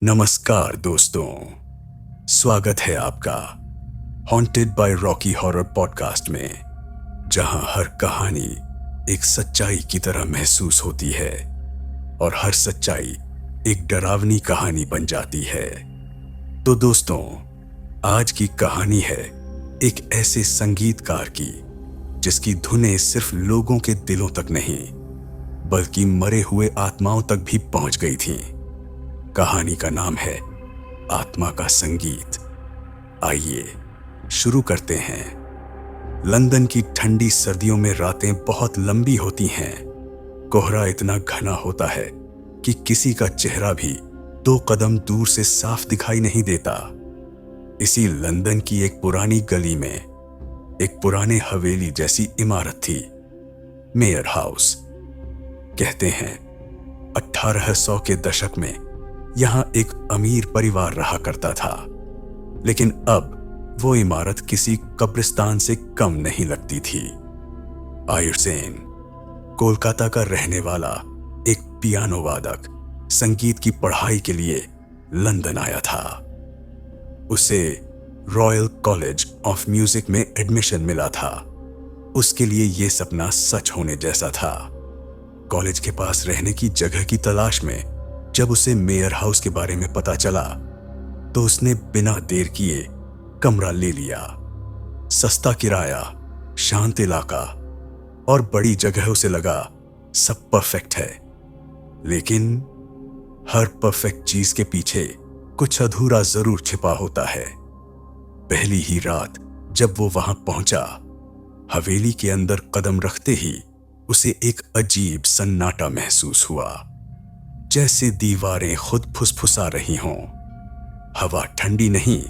नमस्कार दोस्तों, स्वागत है आपका haunted by Rocky horror podcast में, जहां हर कहानी एक सच्चाई की तरह महसूस होती है और हर सच्चाई एक डरावनी कहानी बन जाती है। तो दोस्तों, आज की कहानी है एक ऐसे संगीतकार की जिसकी धुनें सिर्फ लोगों के दिलों तक नहीं बल्कि मरे हुए आत्माओं तक भी पहुंच गई थीं। कहानी का नाम है आत्मा का संगीत। आइए शुरू करते हैं। लंदन की ठंडी सर्दियों में रातें बहुत लंबी होती हैं। कोहरा इतना घना होता है कि किसी का चेहरा भी 2 कदम दूर से साफ दिखाई नहीं देता। इसी लंदन की एक पुरानी गली में एक पुराने हवेली जैसी इमारत थी, मेयर हाउस। कहते हैं 1800 के दशक में यहां एक अमीर परिवार रहा करता था, लेकिन अब वो इमारत किसी कब्रिस्तान से कम नहीं लगती थी। आयुष सेन कोलकाता का रहने वाला एक पियानो वादक संगीत की पढ़ाई के लिए लंदन आया था। उसे रॉयल कॉलेज ऑफ म्यूजिक में एडमिशन मिला था। उसके लिए यह सपना सच होने जैसा था। कॉलेज के पास रहने की जगह की तलाश में जब उसे मेयर हाउस के बारे में पता चला तो उसने बिना देर किए कमरा ले लिया। सस्ता किराया, शांत इलाका और बड़ी जगह उसे लगा सब परफेक्ट है। लेकिन हर परफेक्ट चीज के पीछे कुछ अधूरा जरूर छिपा होता है। पहली ही रात जब वो वहां पहुंचा, हवेली के अंदर कदम रखते ही उसे एक अजीब सन्नाटा महसूस हुआ, जैसे दीवारें खुद फुसफुसा रही हों। हवा ठंडी नहीं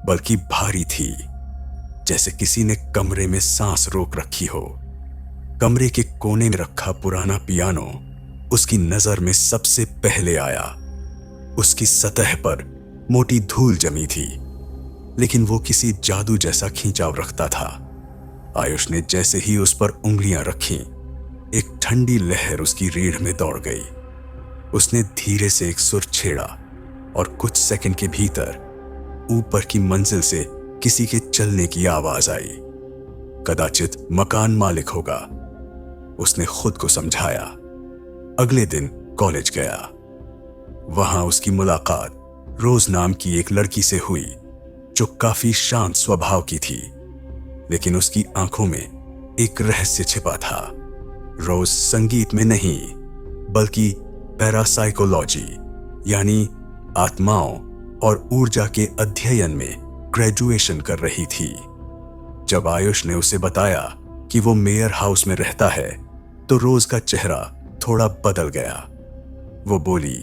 बल्कि भारी थी, जैसे किसी ने कमरे में सांस रोक रखी हो। कमरे के कोने में रखा पुराना पियानो उसकी नजर में सबसे पहले आया। उसकी सतह पर मोटी धूल जमी थी, लेकिन वो किसी जादू जैसा खींचाव रखता था। आयुष ने जैसे ही उस पर उंगलियां रखी, एक ठंडी लहर उसकी रीढ़ में दौड़ गई। उसने धीरे से एक सुर छेड़ा और कुछ सेकंड के भीतर ऊपर की मंजिल से किसी के चलने की आवाज आई। कदाचित मकान मालिक होगा, उसने खुद को समझाया। अगले दिन कॉलेज गया। वहां उसकी मुलाकात रोज नाम की एक लड़की से हुई जो काफी शांत स्वभाव की थी, लेकिन उसकी आंखों में एक रहस्य छिपा था। रोज संगीत में नहीं बल्कि पैरासाइकोलॉजी यानी आत्माओं और ऊर्जा के अध्ययन में ग्रेजुएशन कर रही थी। जब आयुष ने उसे बताया कि वो मेयर हाउस में रहता है तो रोज का चेहरा थोड़ा बदल गया। वो बोली,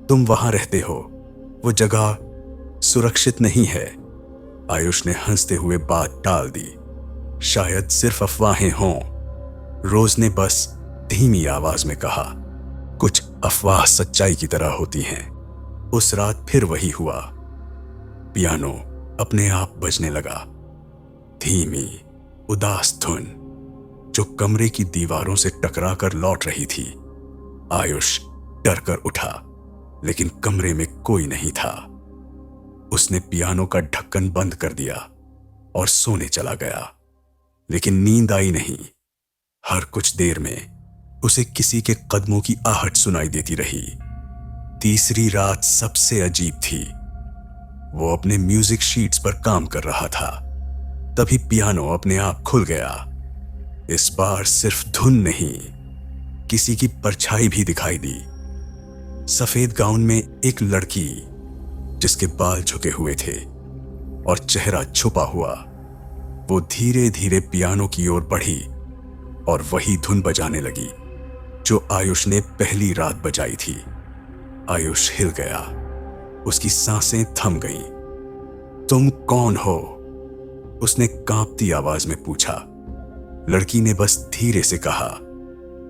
तुम वहां रहते हो, वो जगह सुरक्षित नहीं है। आयुष ने हंसते हुए बात टाल दी, शायद सिर्फ अफवाहें हों। रोज ने बस धीमी आवाज में कहा, कुछ अफवाह सच्चाई की तरह होती हैं। उस रात फिर वही हुआ। पियानो अपने आप बजने लगा, धीमी उदास धुन जो कमरे की दीवारों से टकराकर लौट रही थी। आयुष डर कर उठा, लेकिन कमरे में कोई नहीं था। उसने पियानो का ढक्कन बंद कर दिया और सोने चला गया, लेकिन नींद आई नहीं। हर कुछ देर में उसे किसी के कदमों की आहट सुनाई देती रही। तीसरी रात सबसे अजीब थी। वो अपने म्यूजिक शीट्स पर काम कर रहा था, तभी पियानो अपने आप खुल गया। इस बार सिर्फ धुन नहीं, किसी की परछाई भी दिखाई दी। सफेद गाउन में एक लड़की जिसके बाल झुके हुए थे और चेहरा छुपा हुआ। वो धीरे धीरे पियानो की ओर बढ़ी और वही धुन बजाने लगी जो आयुष ने पहली रात बजाई थी। आयुष हिल गया, उसकी सांसें थम गईं। तुम कौन हो? उसने कांपती आवाज में पूछा। लड़की ने बस धीरे से कहा,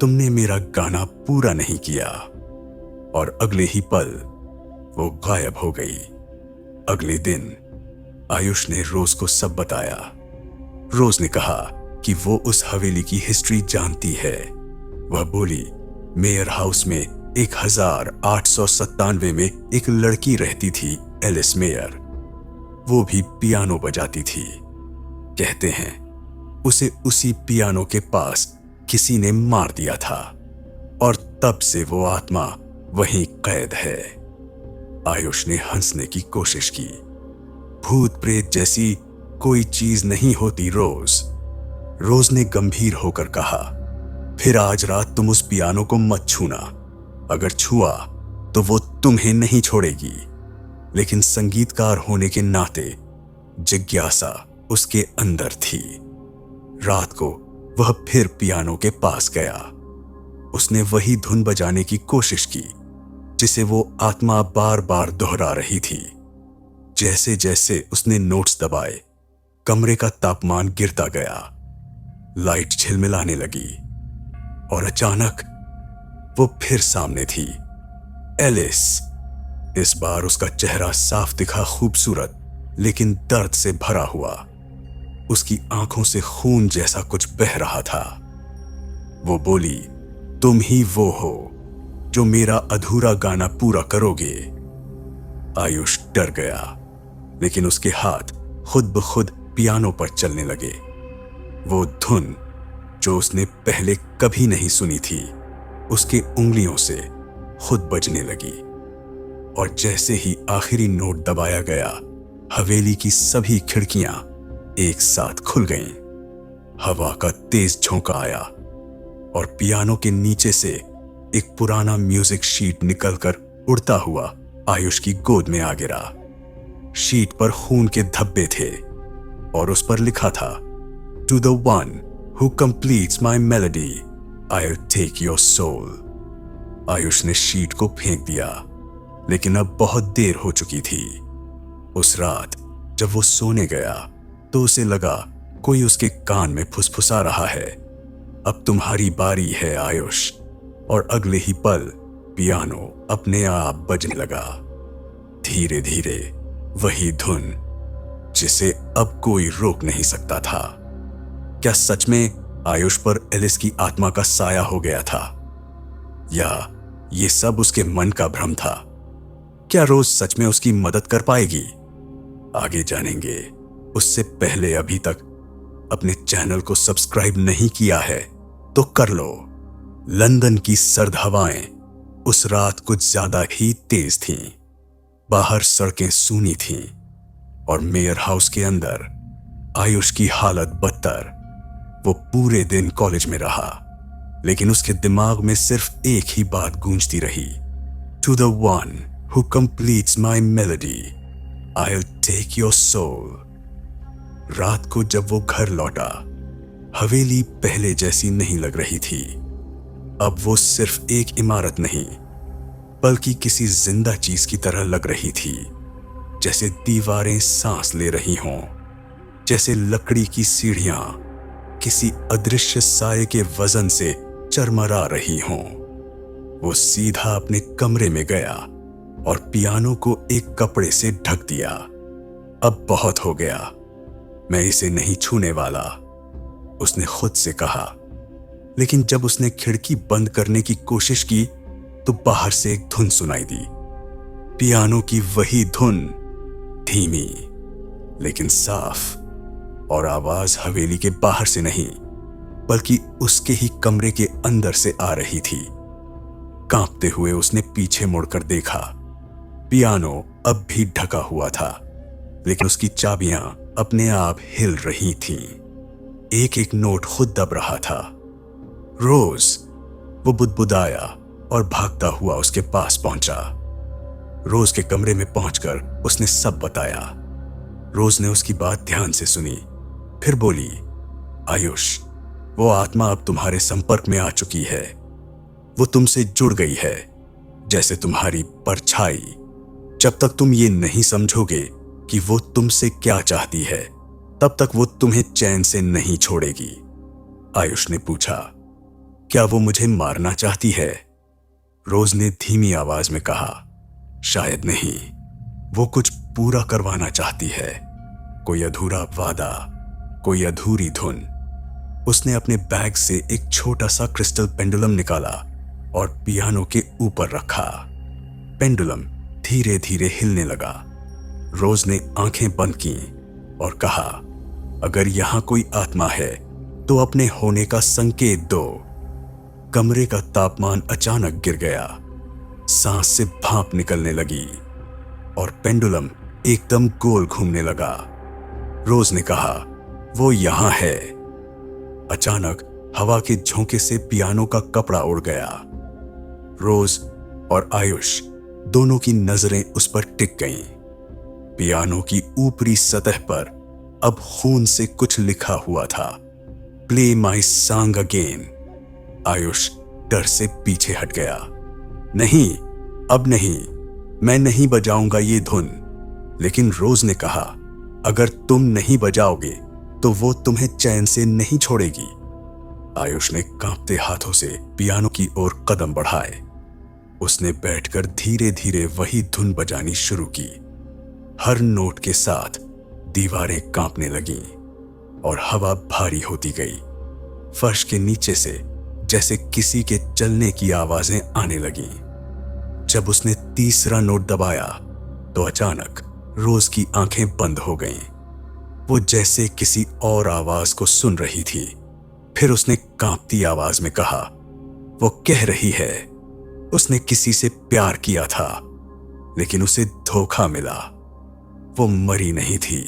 तुमने मेरा गाना पूरा नहीं किया। और अगले ही पल वो गायब हो गई। अगले दिन आयुष ने रोज को सब बताया। रोज ने कहा कि वो उस हवेली की हिस्ट्री जानती है। वह बोली, मेयर हाउस में 1897 में एक लड़की रहती थी, एलिस मेयर। वो भी पियानो बजाती थी। कहते हैं उसे उसी पियानो के पास किसी ने मार दिया था और तब से वो आत्मा वहीं कैद है। आयुष ने हंसने की कोशिश की। भूत प्रेत जैसी कोई चीज नहीं होती रोज। रोज ने गंभीर होकर कहा, फिर आज रात तुम उस पियानो को मत छूना। अगर छुआ तो वो तुम्हें नहीं छोड़ेगी। लेकिन संगीतकार होने के नाते जिज्ञासा उसके अंदर थी। रात को वह फिर पियानो के पास गया। उसने वही धुन बजाने की कोशिश की जिसे वो आत्मा बार बार दोहरा रही थी। जैसे जैसे उसने नोट्स दबाए, कमरे का तापमान गिरता गया, लाइट झिलमिलाने लगी और अचानक वो फिर सामने थी, एलिस। इस बार उसका चेहरा साफ दिखा, खूबसूरत लेकिन दर्द से भरा हुआ। उसकी आंखों से खून जैसा कुछ बह रहा था। वो बोली, तुम ही वो हो जो मेरा अधूरा गाना पूरा करोगे। आयुष डर गया, लेकिन उसके हाथ खुद ब खुद पियानो पर चलने लगे। वो धुन जो उसने पहले कभी नहीं सुनी थी उसके उंगलियों से खुद बजने लगी। और जैसे ही आखिरी नोट दबाया गया, हवेली की सभी खिड़कियां एक साथ खुल गईं। हवा का तेज झोंका आया और पियानो के नीचे से एक पुराना म्यूजिक शीट निकलकर उड़ता हुआ आयुष की गोद में आ गिरा। शीट पर खून के धब्बे थे और उस पर लिखा था, to the one who completes my melody I'll take your soul। Ayush ने शीट को फेंक दिया, लेकिन अब बहुत देर हो चुकी थी। उस रात जब वो सोने गया तो उसे लगा कोई उसके कान में फुसफुसा रहा है, अब तुम्हारी बारी है आयुष। और अगले ही पल पियानो अपने आप बजने लगा, धीरे धीरे वही धुन जिसे अब कोई रोक नहीं सकता था। क्या सच में आयुष पर एलिस की आत्मा का साया हो गया था, या ये सब उसके मन का भ्रम था? क्या रोज सच में उसकी मदद कर पाएगी? आगे जानेंगे। उससे पहले अभी तक अपने चैनल को सब्सक्राइब नहीं किया है तो कर लो। लंदन की सर्द हवाएं उस रात कुछ ज्यादा ही तेज थीं। बाहर सड़कें सूनी थीं और मेयर हाउस के अंदर आयुष की हालत बदतर। वो पूरे दिन कॉलेज में रहा, लेकिन उसके दिमाग में सिर्फ एक ही बात गूंजती रही, to the one who completes my melody I'll take your soul। रात को जब वो घर लौटा, हवेली पहले जैसी नहीं लग रही थी। अब वो सिर्फ एक इमारत नहीं, बल्कि किसी जिंदा चीज की तरह लग रही थी। जैसे दीवारें सांस ले रही हों, जैसे लकड़ी की सीढ़ियां किसी अदृश्य साये के वजन से चरमरा रही हों। वो सीधा अपने कमरे में गया और पियानो को एक कपड़े से ढक दिया। अब बहुत हो गया, मैं इसे नहीं छूने वाला, उसने खुद से कहा। लेकिन जब उसने खिड़की बंद करने की कोशिश की तो बाहर से एक धुन सुनाई दी, पियानो की वही धुन, धीमी लेकिन साफ। और आवाज हवेली के बाहर से नहीं, बल्कि उसके ही कमरे के अंदर से आ रही थी। कांपते हुए उसने पीछे मुड़कर देखा। पियानो अब भी ढका हुआ था, लेकिन उसकी चाबियां अपने आप हिल रही थीं। एक एक नोट खुद दब रहा था। रोज, वो बुदबुदाया और भागता हुआ उसके पास पहुंचा। रोज के कमरे में पहुंचकर उसने सब बताया। रोज ने उसकी बात ध्यान से सुनी, फिर बोली, आयुष, वो आत्मा अब तुम्हारे संपर्क में आ चुकी है। वो तुमसे जुड़ गई है, जैसे तुम्हारी परछाई। जब तक तुम ये नहीं समझोगे कि वो तुमसे क्या चाहती है, तब तक वो तुम्हें चैन से नहीं छोड़ेगी। आयुष ने पूछा, क्या वो मुझे मारना चाहती है? रोज ने धीमी आवाज में कहा, शायद नहीं, वो कुछ पूरा करवाना चाहती है। कोई अधूरा वादा, कोई अधूरी धुन। उसने अपने बैग से एक छोटा सा क्रिस्टल पेंडुलम निकाला और पियानो के ऊपर रखा। पेंडुलम धीरे धीरे हिलने लगा। रोज ने आंखें बंद की और कहा, अगर यहां कोई आत्मा है तो अपने होने का संकेत दो। कमरे का तापमान अचानक गिर गया। सांस से भाप निकलने लगी और पेंडुलम एकदम गोल घूमने लगा। रोज ने कहा, वो यहां है। अचानक हवा के झोंके से पियानो का कपड़ा उड़ गया। रोज और आयुष दोनों की नजरें उस पर टिक गईं। पियानो की ऊपरी सतह पर अब खून से कुछ लिखा हुआ था, play my song again. Ayush डर से पीछे हट गया। नहीं, अब नहीं, मैं नहीं बजाऊंगा ये धुन। लेकिन रोज ने कहा, अगर तुम नहीं बजाओगे तो वो तुम्हें चैन से नहीं छोड़ेगी। आयुष ने कांपते हाथों से पियानो की ओर कदम बढ़ाए। उसने बैठकर धीरे धीरे वही धुन बजानी शुरू की। हर नोट के साथ दीवारें कांपने लगीं और हवा भारी होती गई। फर्श के नीचे से जैसे किसी के चलने की आवाजें आने लगीं। जब उसने तीसरा नोट दबाया तो अचानक रोज की आंखें बंद हो गईं। वो जैसे किसी और आवाज को सुन रही थी। फिर उसने कांपती आवाज में कहा, वो कह रही है उसने किसी से प्यार किया था लेकिन उसे धोखा मिला। वो मरी नहीं थी,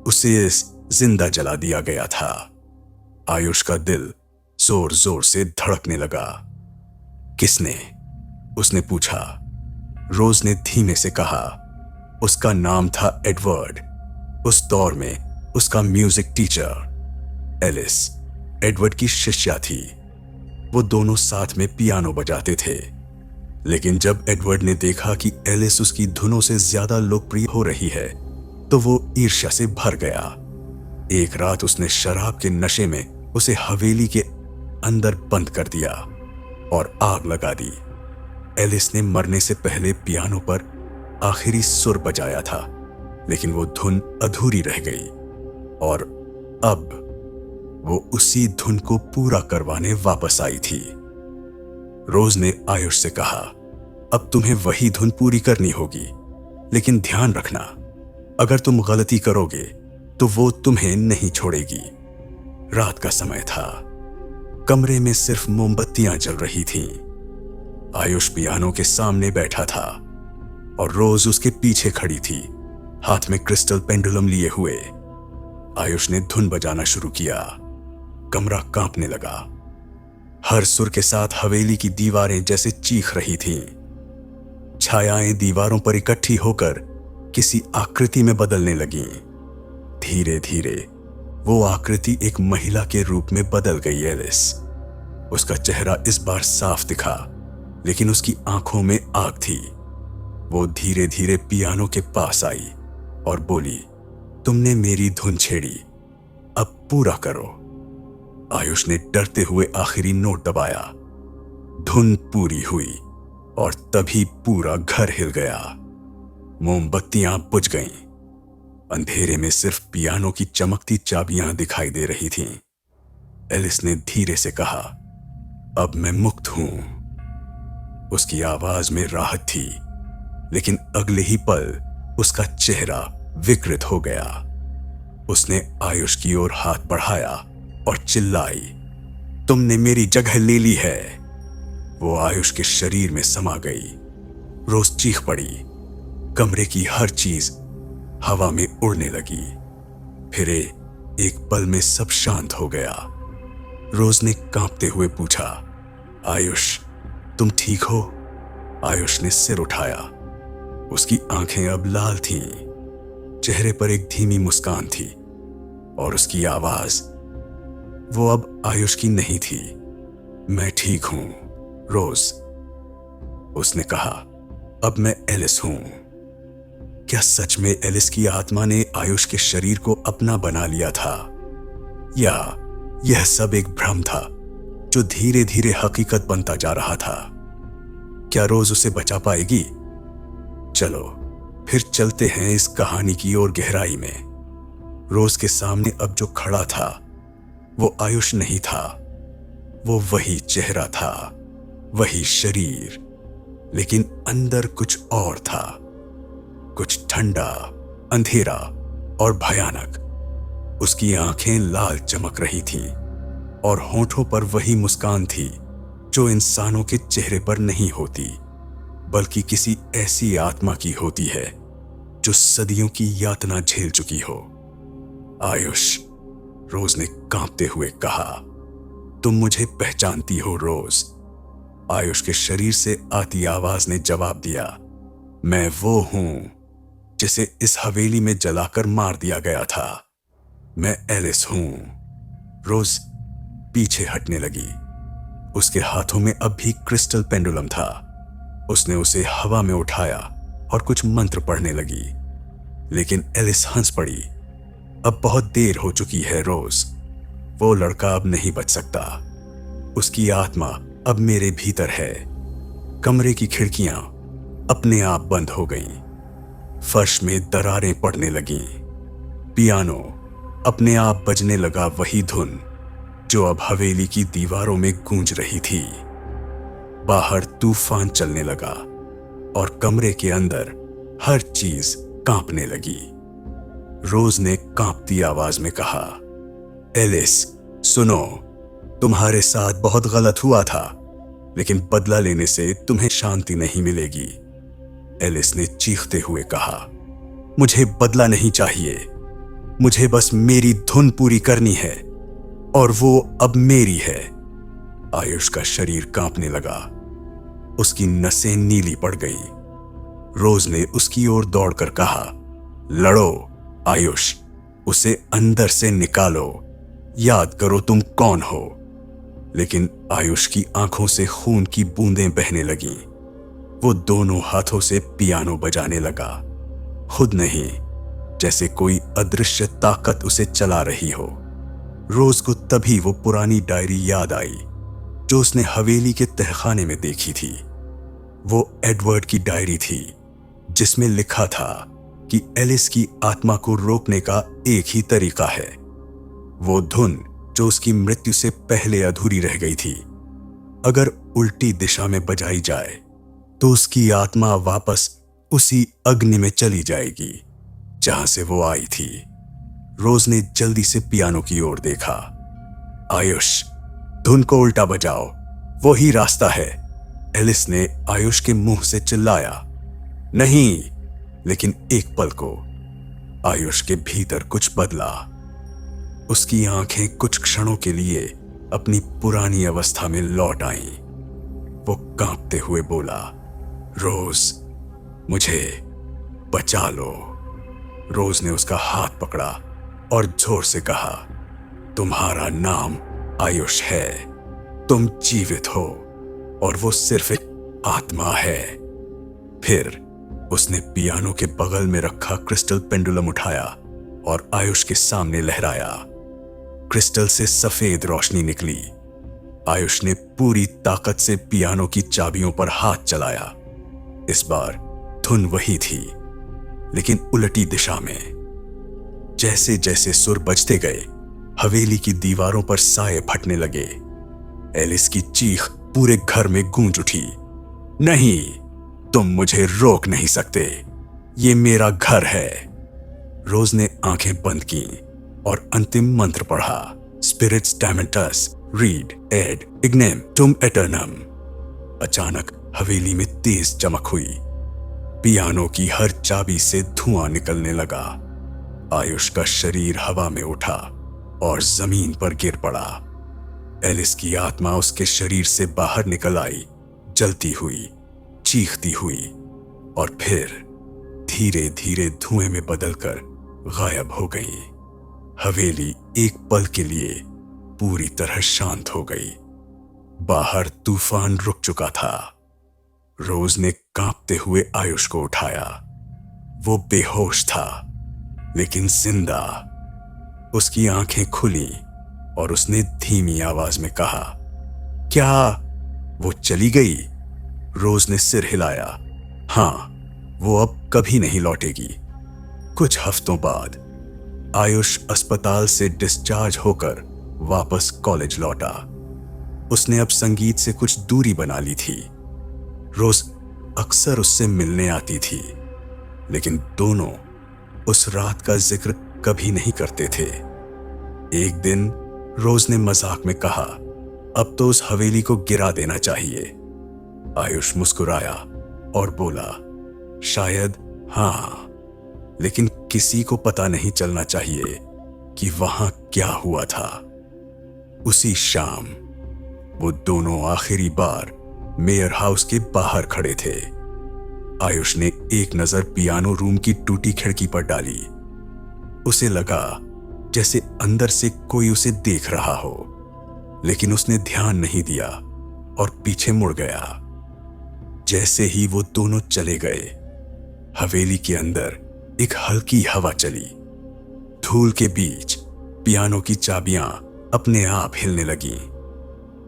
उसे जिंदा जला दिया गया था। आयुष का दिल जोर जोर से धड़कने लगा। किसने? उसने पूछा। रोज ने धीमे से कहा, उसका नाम था एडवर्ड। उस दौर में उसका म्यूजिक टीचर एलिस एडवर्ड की शिष्या थी। वो दोनों साथ में पियानो बजाते थे। लेकिन जब एडवर्ड ने देखा कि एलिस उसकी धुनों से ज्यादा लोकप्रिय हो रही है तो वो ईर्ष्या से भर गया। एक रात उसने शराब के नशे में उसे हवेली के अंदर बंद कर दिया और आग लगा दी। एलिस ने मरने से पहले पियानो पर आखिरी सुर बजाया था, लेकिन वो धुन अधूरी रह गई और अब वो उसी धुन को पूरा करवाने वापस आई थी। रोज ने आयुष से कहा, अब तुम्हें वही धुन पूरी करनी होगी, लेकिन ध्यान रखना, अगर तुम गलती करोगे तो वो तुम्हें नहीं छोड़ेगी। रात का समय था। कमरे में सिर्फ मोमबत्तियां जल रही थीं। आयुष पियानो के सामने बैठा था और रोज उसके पीछे खड़ी थी, हाथ में क्रिस्टल पेंडुलम लिए हुए। आयुष ने धुन बजाना शुरू किया। कमरा कांपने लगा। हर सुर के साथ हवेली की दीवारें जैसे चीख रही थीं। छायाएं दीवारों पर इकट्ठी होकर किसी आकृति में बदलने लगीं। धीरे धीरे वो आकृति एक महिला के रूप में बदल गई। एलिस, उसका चेहरा इस बार साफ दिखा, लेकिन उसकी आंखों में आग थी। वो धीरे धीरे पियानो के पास आई और बोली, तुमने मेरी धुन छेड़ी, अब पूरा करो। आयुष ने डरते हुए आखिरी नोट दबाया। धुन पूरी हुई और तभी पूरा घर हिल गया। मोमबत्तियां बुझ गईं। अंधेरे में सिर्फ पियानो की चमकती चाबियां दिखाई दे रही थीं। एलिस ने धीरे से कहा, अब मैं मुक्त हूं। उसकी आवाज में राहत थी, लेकिन अगले ही पल उसका चेहरा विकृत हो गया। उसने आयुष की ओर हाथ बढ़ाया और चिल्लाई, तुमने मेरी जगह ले ली है। वो आयुष के शरीर में समा गई। रोज चीख पड़ी। कमरे की हर चीज हवा में उड़ने लगी। फिर एक पल में सब शांत हो गया। रोज ने कांपते हुए पूछा, आयुष तुम ठीक हो? आयुष ने सिर उठाया। उसकी आंखें अब लाल थीं। चेहरे पर एक धीमी मुस्कान थी और उसकी आवाज वो अब आयुष की नहीं थी। मैं ठीक हूं रोज, उसने कहा। अब मैं एलिस हूं। क्या सच में एलिस की आत्मा ने आयुष के शरीर को अपना बना लिया था, या यह सब एक भ्रम था जो धीरे धीरे हकीकत बनता जा रहा था? क्या रोज उसे बचा पाएगी? चलो फिर चलते हैं इस कहानी की ओर गहराई में। रोज के सामने अब जो खड़ा था वो आयुष नहीं था, वो वही चेहरा था वही शरीर, लेकिन अंदर कुछ और था, कुछ ठंडा, अंधेरा और भयानक। उसकी आंखें लाल चमक रही थीं और होठों पर वही मुस्कान थी जो इंसानों के चेहरे पर नहीं होती, बल्कि किसी ऐसी आत्मा की होती है जो सदियों की यातना झेल चुकी हो। आयुष, रोज ने कांपते हुए कहा, तुम मुझे पहचानती हो रोज? आयुष के शरीर से आती आवाज ने जवाब दिया, मैं वो हूं जिसे इस हवेली में जलाकर मार दिया गया था। मैं एलिस हूं। रोज पीछे हटने लगी। उसके हाथों में अब भी क्रिस्टल पेंडुलम था। उसने उसे हवा में उठाया और कुछ मंत्र पढ़ने लगी, लेकिन एलिस हंस पड़ी। अब बहुत देर हो चुकी है रोज। वो लड़का अब नहीं बच सकता। उसकी आत्मा अब मेरे भीतर है। कमरे की खिड़कियां अपने आप बंद हो गईं। फर्श में दरारें पड़ने लगीं। पियानो अपने आप बजने लगा, वही धुन जो अब हवेली की दीवारों में गूंज रही थी। बाहर तूफान चलने लगा और कमरे के अंदर हर चीज कांपने लगी। रोज ने कांपती आवाज में कहा, एलिस सुनो, तुम्हारे साथ बहुत गलत हुआ था, लेकिन बदला लेने से तुम्हें शांति नहीं मिलेगी। एलिस ने चीखते हुए कहा, मुझे बदला नहीं चाहिए, मुझे बस मेरी धुन पूरी करनी है और वो अब मेरी है। आयुष का शरीर कांपने लगा। उसकी नसें नीली पड़ गईं। रोज ने उसकी ओर दौड़कर कहा, लड़ो आयुष, उसे अंदर से निकालो, याद करो तुम कौन हो। लेकिन आयुष की आंखों से खून की बूंदें बहने लगीं। वो दोनों हाथों से पियानो बजाने लगा, खुद नहीं, जैसे कोई अदृश्य ताकत उसे चला रही हो। रोज को तभी वो पुरानी डायरी याद आई जो उसने हवेली के तहखाने में देखी थी। वो एडवर्ड की डायरी थी जिसमें लिखा था कि एलिस की आत्मा को रोकने का एक ही तरीका है, वो धुन जो उसकी मृत्यु से पहले अधूरी रह गई थी। अगर उल्टी दिशा में बजाई जाए तो उसकी आत्मा वापस उसी अग्नि में चली जाएगी जहां से वो आई थी। रोज ने जल्दी से पियानो की ओर देखा। आयुष, धुन को उल्टा बजाओ, वो ही रास्ता है। एलिस ने आयुष के मुंह से चिल्लाया। नहीं, लेकिन एक पल को आयुष के भीतर कुछ बदला। उसकी आंखें कुछ क्षणों के लिए अपनी पुरानी अवस्था में लौट आईं। वो कांपते हुए बोला, रोज, मुझे बचा लो। रोज ने उसका हाथ पकड़ा और जोर से कहा, तुम्हारा नाम आयुष है, तुम जीवित हो और वो सिर्फ एक आत्मा है। फिर उसने पियानो के बगल में रखा क्रिस्टल पेंडुलम उठाया और आयुष के सामने लहराया। क्रिस्टल से सफेद रोशनी निकली। आयुष ने पूरी ताकत से पियानो की चाबियों पर हाथ चलाया। इस बार धुन वही थी, लेकिन उलटी दिशा में। जैसे जैसे सुर बजते गए, हवेली की दीवारों पर साए फटने लगे। एलिस की चीख पूरे घर में गूंज उठी, नहीं, तुम मुझे रोक नहीं सकते, ये मेरा घर है। रोज ने आंखें बंद की और अंतिम मंत्र पढ़ा, स्पिरिट्स डैमेंटस रीड एड इग्नेम तुम एटर्नम। अचानक हवेली में तेज चमक हुई। पियानो की हर चाबी से धुआं निकलने लगा। आयुष का शरीर हवा में उठा और जमीन पर गिर पड़ा। एलिस की आत्मा उसके शरीर से बाहर निकल आई, जलती हुई, चीखती हुई और फिर धीरे धीरे धुएं में बदलकर गायब हो गई। हवेली एक पल के लिए पूरी तरह शांत हो गई। बाहर तूफान रुक चुका था। रोज ने कांपते हुए आयुष को उठाया। वो बेहोश था, लेकिन जिंदा। उसकी आंखें खुली और उसने धीमी आवाज में कहा, क्या वो चली गई? रोज ने सिर हिलाया। हां, वो अब कभी नहीं लौटेगी। कुछ हफ्तों बाद आयुष अस्पताल से डिस्चार्ज होकर वापस कॉलेज लौटा। उसने अब संगीत से कुछ दूरी बना ली थी। रोज अक्सर उससे मिलने आती थी, लेकिन दोनों उस रात का जिक्र कभी नहीं करते थे। एक दिन रोज ने मजाक में कहा, अब तो उस हवेली को गिरा देना चाहिए। आयुष मुस्कुराया और बोला, शायद हाँ, लेकिन किसी को पता नहीं चलना चाहिए कि वहां क्या हुआ था। उसी शाम वो दोनों आखिरी बार मेयर हाउस के बाहर खड़े थे। आयुष ने एक नजर पियानो रूम की टूटी खिड़की पर डाली। उसे लगा जैसे अंदर से कोई उसे देख रहा हो, लेकिन उसने ध्यान नहीं दिया और पीछे मुड़ गया। जैसे ही वो दोनों चले गए, हवेली के अंदर एक हल्की हवा चली। धूल के बीच पियानो की चाबियां अपने आप हिलने लगीं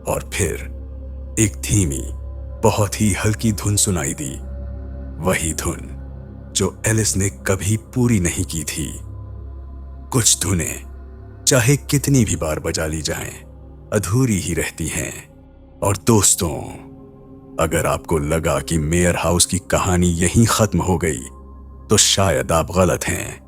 और फिर एक धीमी, बहुत ही हल्की धुन सुनाई दी। वही धुन जो एलिस ने कभी पूरी नहीं की थी। कुछ धुनें चाहे कितनी भी बार बजा ली जाएं, अधूरी ही रहती हैं। और दोस्तों, अगर आपको लगा कि मेयर हाउस की कहानी यहीं खत्म हो गई, तो शायद आप गलत हैं,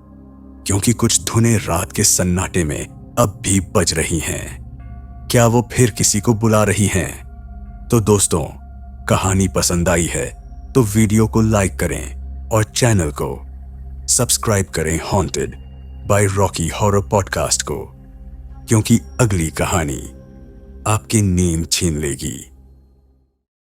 क्योंकि कुछ धुनें रात के सन्नाटे में अब भी बज रही हैं। क्या वो फिर किसी को बुला रही हैं? तो दोस्तों, कहानी पसंद आई है तो वीडियो को लाइक करें और चैनल को सब्सक्राइब करें haunted by Rocky horror podcast को, क्योंकि अगली कहानी आपकी नींद छीन लेगी।